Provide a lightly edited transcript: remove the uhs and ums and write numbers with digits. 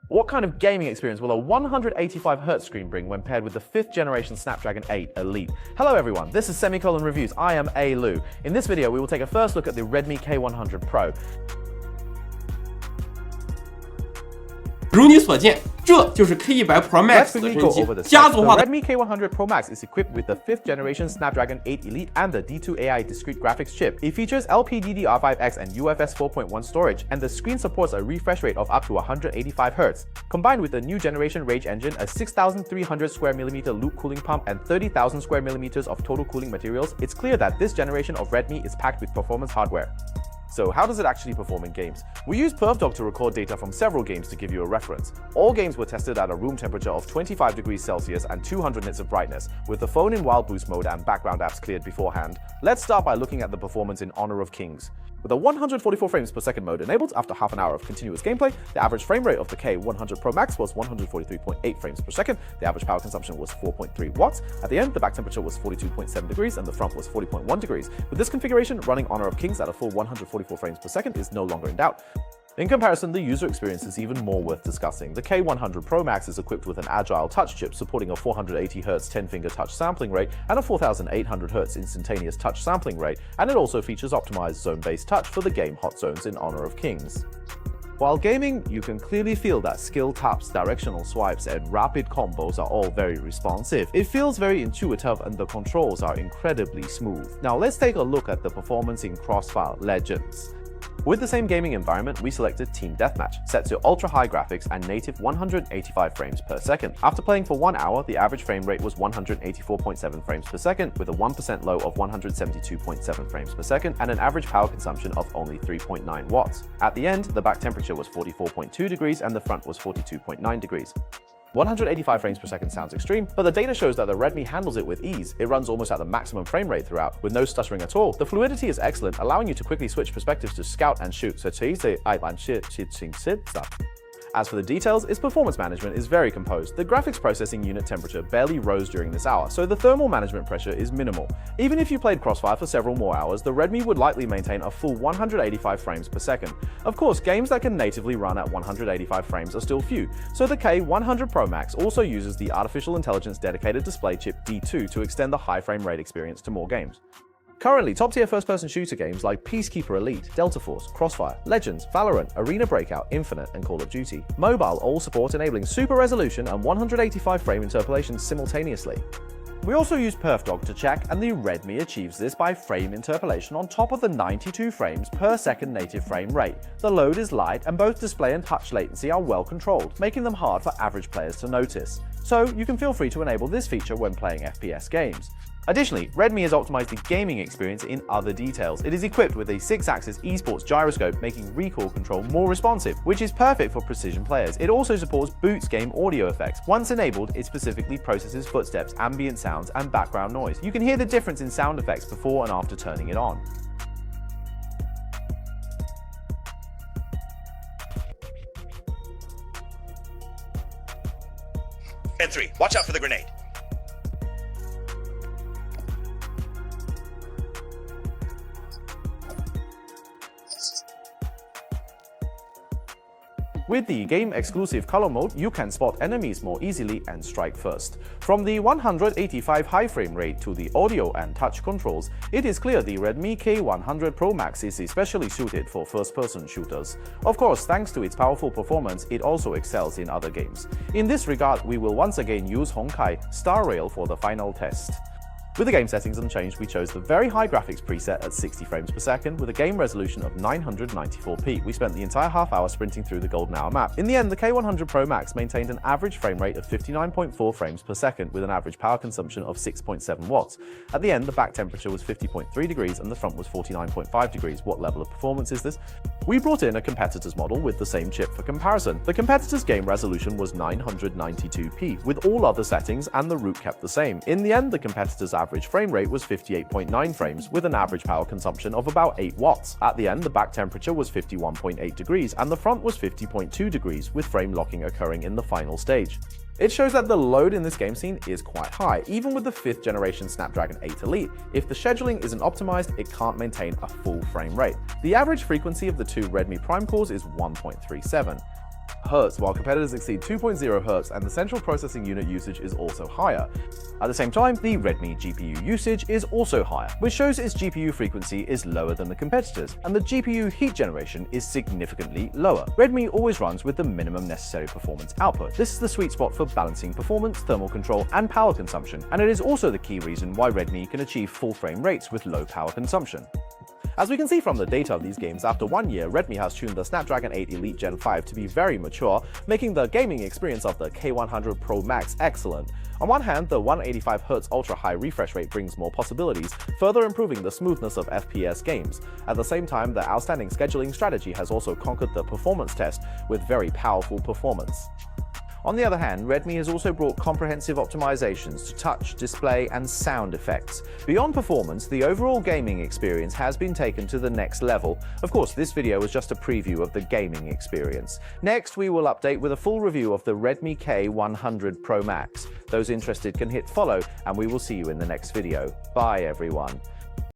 What kind of gaming experience will a 185Hz screen bring when paired with the 5th generation Snapdragon 8 Elite? Hello everyone, this is Semicolon Reviews. I am Lu. In this video, we will take a first look at the Redmi K100 Pro. 如你所见，这就是 K100 Pro Max 的神器，家族化的。 The Redmi K100 Pro Max is equipped with the 5th generation Snapdragon 8 Elite and the D2 AI discrete graphics chip. It features LPDDR5X and UFS 4.1 storage, and the screen supports a refresh rate of up to 185Hz. Combined with the new generation Rage engine, a 6,300 square millimeter loop cooling pump, and 30,000 square millimeters of total cooling materials, it's clear that this generation of Redmi is packed with performance hardware. So how does it actually perform in games? We used PerfDog to record data from several games to give you a reference. All games were tested at a room temperature of 25 degrees Celsius and 200 nits of brightness, with the phone in wild boost mode and background apps cleared beforehand. Let's start by looking at the performance in Honor of Kings. With a 144 frames per second mode enabled after half an hour of continuous gameplay, the average frame rate of the K100 Pro Max was 143.8 frames per second, the average power consumption was 4.3 watts, at the end the back temperature was 42.7 degrees and the front was 40.1 degrees. With this configuration, running Honor of Kings at a full 144 frames per second is no longer in doubt. In comparison, the user experience is even more worth discussing. The K100 Pro Max is equipped with an agile touch chip supporting a 480Hz 10-finger touch sampling rate and a 4800Hz instantaneous touch sampling rate, and it also features optimized zone-based touch for the game hot zones in Honor of Kings. While gaming, you can clearly feel that skill taps, directional swipes, and rapid combos are all very responsive. It feels very intuitive and the controls are incredibly smooth. Now let's take a look at the performance in Crossfire Legends. With the same gaming environment, we selected Team Deathmatch, set to ultra-high graphics and native 185 frames per second. After playing for 1 hour, the average frame rate was 184.7 frames per second, with a 1% low of 172.7 frames per second and an average power consumption of only 3.9 watts. At the end, the back temperature was 44.2 degrees and the front was 42.9 degrees. 185 frames per second sounds extreme, but the data shows that the Redmi handles it with ease. It runs almost at the maximum frame rate throughout, with no stuttering at all. The fluidity is excellent, allowing you to quickly switch perspectives to scout and shoot. As for the details, its performance management is very composed. The graphics processing unit temperature barely rose during this hour, so the thermal management pressure is minimal. Even if you played Crossfire for several more hours, the Redmi would likely maintain a full 185 frames per second. Of course, games that can natively run at 185 frames are still few, so the K100 Pro Max also uses the artificial intelligence dedicated display chip D2 to extend the high frame rate experience to more games. Currently, top-tier first-person shooter games like Peacekeeper Elite, Delta Force, Crossfire, Legends, Valorant, Arena Breakout, Infinite, and Call of Duty Mobile all support enabling super resolution and 185 frame interpolation simultaneously. We also use PerfDog to check, and the Redmi achieves this by frame interpolation on top of the 92 frames per second native frame rate. The load is light, and both display and touch latency are well controlled, making them hard for average players to notice. So you can feel free to enable this feature when playing FPS games. Additionally, Redmi has optimized the gaming experience in other details. It is equipped with a 6-axis esports gyroscope, making recoil control more responsive, which is perfect for precision players. It also supports Boots game audio effects. Once enabled, it specifically processes footsteps, ambient sounds, and background noise. You can hear the difference in sound effects before and after turning it on. And 3, watch out for the grenade. With the game-exclusive color mode, you can spot enemies more easily and strike first. From the 185 high frame rate to the audio and touch controls, it is clear the Redmi K100 Pro Max is especially suited for first-person shooters. Of course, thanks to its powerful performance, it also excels in other games. In this regard, we will once again use Honkai Star Rail for the final test. With the game settings unchanged, we chose the very high graphics preset at 60 frames per second with a game resolution of 994p. We spent the entire half hour sprinting through the golden hour map. In the end, the K100 Pro Max maintained an average frame rate of 59.4 frames per second with an average power consumption of 6.7 watts. At the end, the back temperature was 50.3 degrees and the front was 49.5 degrees. What level of performance is this? We brought in a competitor's model with the same chip for comparison. The competitor's game resolution was 992p, with all other settings and the root kept the same. In the end, the competitor's average frame rate was 58.9 frames, with an average power consumption of about 8 watts. At the end, the back temperature was 51.8 degrees, and the front was 50.2 degrees, with frame locking occurring in the final stage. It shows that the load in this game scene is quite high, even with the 5th generation Snapdragon 8 Elite. If the scheduling isn't optimized, it can't maintain a full frame rate. The average frequency of the two Redmi Prime cores is 1.37. Hz, while competitors exceed 2.0 Hz, and the central processing unit usage is also higher. At the same time, the Redmi GPU usage is also higher, which shows its GPU frequency is lower than the competitors, and the GPU heat generation is significantly lower. Redmi always runs with the minimum necessary performance output. This is the sweet spot for balancing performance, thermal control, and power consumption, and it is also the key reason why Redmi can achieve full frame rates with low power consumption. As we can see from the data of these games, after 1 year, Redmi has tuned the Snapdragon 8 Elite Gen 5 to be very mature, making the gaming experience of the K100 Pro Max excellent. On one hand, the 185Hz ultra-high refresh rate brings more possibilities, further improving the smoothness of FPS games. At the same time, the outstanding scheduling strategy has also conquered the performance test with very powerful performance. On the other hand, Redmi has also brought comprehensive optimizations to touch, display, and sound effects. Beyond performance, the overall gaming experience has been taken to the next level. Of course, this video was just a preview of the gaming experience. Next, we will update with a full review of the Redmi K100 Pro Max. Those interested can hit follow, and we will see you in the next video. Bye everyone.